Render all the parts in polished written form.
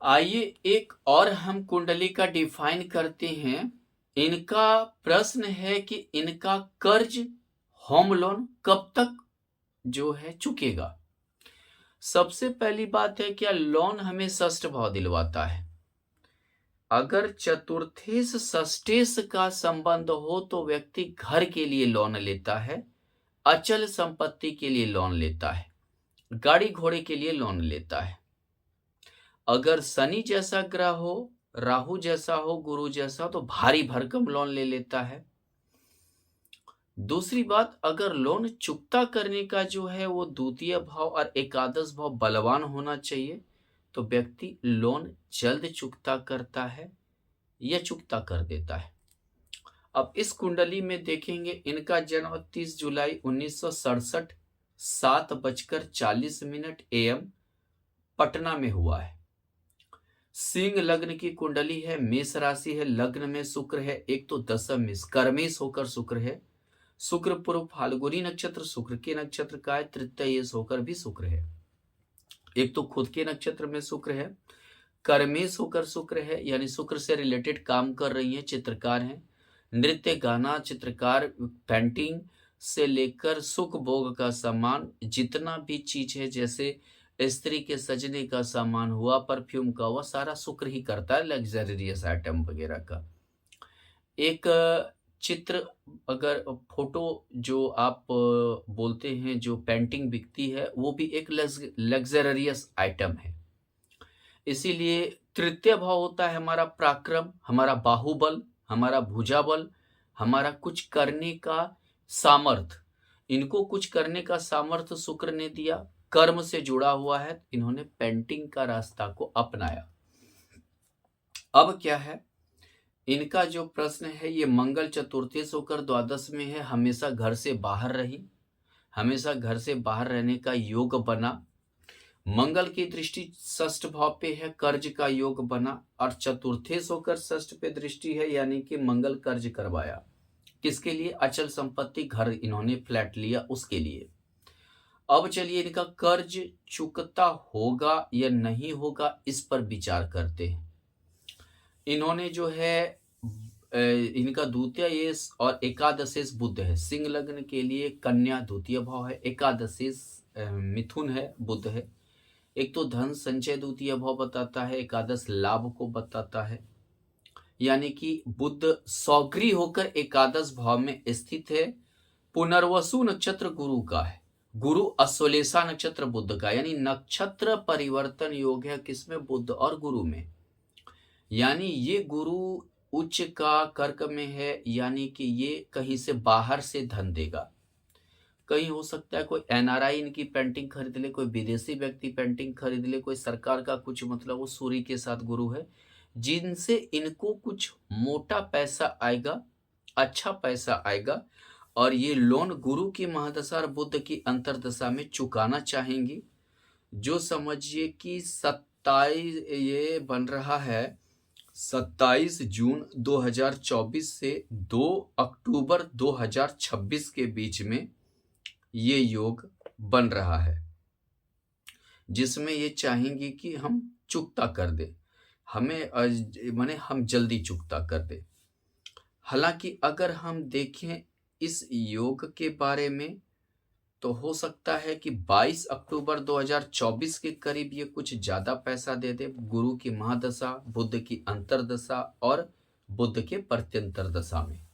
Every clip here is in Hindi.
आइए एक और हम कुंडली का डिफाइन करते हैं। इनका प्रश्न है कि इनका कर्ज होम लोन कब तक जो है चुकेगा। सबसे पहली बात है, क्या लोन हमें षष्ठ भाव दिलवाता है? अगर चतुर्थेश षष्ठेश का संबंध हो तो व्यक्ति घर के लिए लोन लेता है, अचल संपत्ति के लिए लोन लेता है, गाड़ी घोड़े के लिए लोन लेता है। अगर शनि जैसा ग्रह हो, राहु जैसा हो, गुरु जैसा हो, तो भारी भरकम लोन ले लेता है। दूसरी बात, अगर लोन चुकता करने का जो है वो द्वितीय भाव और एकादश भाव बलवान होना चाहिए, तो व्यक्ति लोन जल्द चुकता करता है या चुकता कर देता है। अब इस कुंडली में देखेंगे, इनका जन्म 30 जुलाई 1967 7:40 AM पटना में हुआ है। सिंह लग्न की कुंडली है, मेष राशि है, लग्न में शुक्र है, एक तो दशम में कर्मेश होकर शुक्र है। शुक्र पूर्व फाल्गुनी नक्षत्र शुक्र के नक्षत्र का है, तृतीयेश होकर भी शुक्र है। एक तो खुद के नक्षत्र में शुक्र है, कर्मेश होकर शुक्र है, यानी शुक्र से रिलेटेड काम कर रही है, चित्रकार हैं, नृत्य गाना चित्रकार, पेंटिंग से लेकर सुख भोग का सामान, जितना भी चीज है, जैसे स्त्री के सजने का सामान हुआ, परफ्यूम का हुआ, सारा शुक्र ही करता है, लग्जरियस आइटम वगैरह का। एक चित्र, अगर फोटो जो आप बोलते हैं, जो पेंटिंग बिकती है, वो भी एक लग्जरियस आइटम है। इसीलिए तृतीय भाव होता है हमारा पराक्रम, हमारा बाहुबल, हमारा भुजाबल, हमारा कुछ करने का सामर्थ। इनको कुछ करने का सामर्थ्य शुक्र ने दिया, कर्म से जुड़ा हुआ है, इन्होंने पेंटिंग का रास्ता को अपनाया। अब क्या है, इनका जो प्रश्न है, ये मंगल चतुर्थेश होकर द्वादश में है, हमेशा घर से बाहर रही, हमेशा घर से बाहर रहने का योग बना। मंगल की दृष्टि षष्ठ भाव पे है, कर्ज का योग बना, और चतुर्थेश होकर षष्ठ पे दृष्टि है, यानी कि मंगल कर्ज करवाया। किसके लिए? अचल संपत्ति, घर इन्होंने फ्लैट लिया, उसके लिए। अब चलिए इनका कर्ज चुकता होगा या नहीं होगा, इस पर विचार करते हैं। इन्होंने जो है इनका द्वितीयेश और एकादशेश बुध है। सिंह लग्न के लिए कन्या द्वितीय भाव है, एकादशेश मिथुन है, बुध है। एक तो धन संचय द्वितीय भाव बताता है, एकादश लाभ को बताता है, यानी कि बुध सौग्री होकर एकादश भाव में स्थित है। पुनर्वसु नक्षत्र गुरु का है, गुरु अश्वलेषा नक्षत्र बुध का, यानी नक्षत्र परिवर्तन योग है, किसमें? बुध और गुरु में। यानी ये गुरु उच्च का कर्क में है, यानी कि ये कहीं से बाहर से धन देगा। कहीं हो सकता है कोई एनआरआई इनकी पेंटिंग खरीद ले, कोई विदेशी व्यक्ति पेंटिंग खरीद ले, कोई सरकार का कुछ, मतलब वो सूर्य के साथ गुरु है, जिनसे इनको कुछ मोटा पैसा आएगा, अच्छा पैसा आएगा, और ये लोन गुरु की महादशा और बुध की अंतरदशा में चुकाना चाहेंगी। जो समझिए कि 27 ये बन रहा है, 27 जून 2024 से 2 अक्टूबर 2026 के बीच में ये योग बन रहा है, जिसमें ये चाहेंगे कि हम चुकता कर दे, हमें माने हम जल्दी चुकता कर दे। हालांकि अगर हम देखें इस योग के बारे में, तो हो सकता है कि 22 अक्टूबर 2024 के करीब ये कुछ ज्यादा पैसा दे दे। गुरु की महादशा, बुध की अंतरदशा और बुध के प्रत्यंतर दशा में।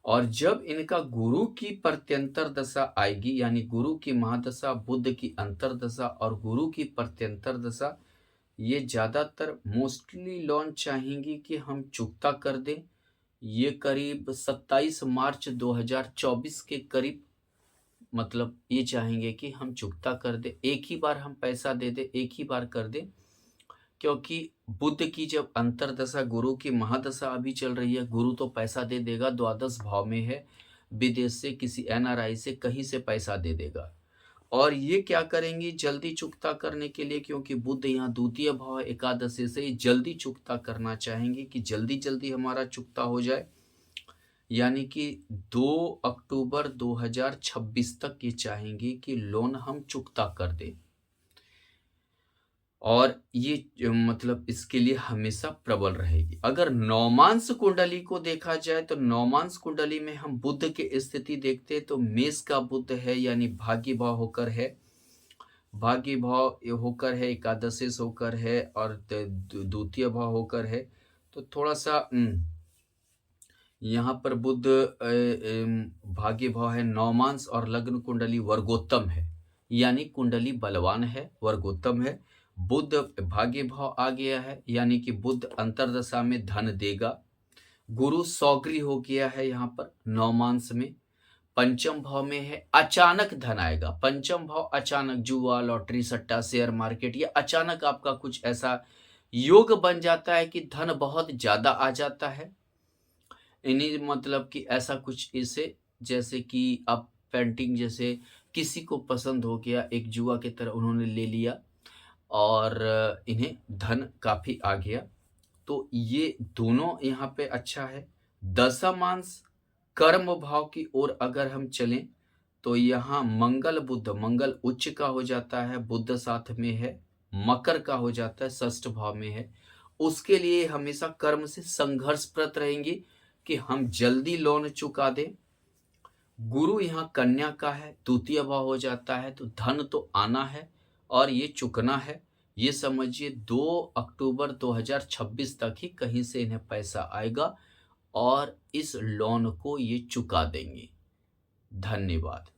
और जब इनका गुरु की प्रत्यंतर दशा आएगी, यानी गुरु की महादशा, बुध की अंतरदशा और गुरु की प्रत्यंतर दशा, ये ज्यादातर मोस्टली लोन चाहेंगी कि हम चुकता कर दें। ये करीब 27 मार्च 2024 के करीब, मतलब ये चाहेंगे कि हम चुकता कर दे, एक ही बार हम पैसा दे दे, एक ही बार कर दे। क्योंकि बुध की जब अंतरदशा, गुरु की महादशा अभी चल रही है, गुरु तो पैसा दे देगा, द्वादश भाव में है, विदेश से किसी एनआरआई से कहीं से पैसा दे देगा। और ये क्या करेंगी जल्दी चुकता करने के लिए, क्योंकि बुध यहाँ द्वितीय भाव एकादशी से जल्दी चुकता करना चाहेंगे कि जल्दी जल्दी हमारा चुकता हो जाए, यानी कि 2 अक्टूबर 2026 तक ये चाहेंगे कि लोन हम चुकता कर दें। और ये मतलब इसके लिए हमेशा प्रबल रहेगी। अगर नवमांश कुंडली को देखा जाए तो नवमांश कुंडली में हम बुध की स्थिति देखते हैं तो मेष का बुध है यानी भाग्य भाव होकर है, भाग्य भाव ये होकर है, एकादशेश होकर है और द्वितीय भाव होकर है। तो थोड़ा सा यहाँ पर बुध भाग्य भाव है नवमांश और लग्न कुंडली वर्गोत्तम है, यानी कुंडली बलवान है, वर्गोत्तम है। बुध भाग्य भाव आ गया है यानी कि बुध अंतरदशा में धन देगा। गुरु सौग्री हो गया है यहाँ पर नवमांश में। पंचम भाव में है, अचानक धन आएगा। पंचम भाव अचानक जुआ, लॉटरी, सट्टा, शेयर मार्केट, ये अचानक आपका कुछ ऐसा योग बन जाता है कि धन बहुत ज्यादा आ जाता है। इन्हीं मतलब कि ऐसा कुछ इसे जैसे कि अब पेंटिंग जैसे किसी को पसंद हो गया, एक जुआ की तरह उन्होंने ले लिया और इन्हें धन काफी आ गया। तो ये दोनों यहाँ पे अच्छा है। दशमांश कर्म भाव की ओर अगर हम चलें तो यहाँ मंगल बुध, मंगल उच्च का हो जाता है, बुध साथ में है, मकर का हो जाता है, षष्ठ भाव में है। उसके लिए हमेशा कर्म से संघर्षप्रत रहेंगे कि हम जल्दी लोन चुका दें। गुरु यहाँ कन्या का है, द्वितीय भाव हो जाता है, तो धन तो आना है और ये चुकना है। ये समझिए 2 अक्टूबर 2026 तक ही कहीं से इन्हें पैसा आएगा और इस लोन को ये चुका देंगे। धन्यवाद।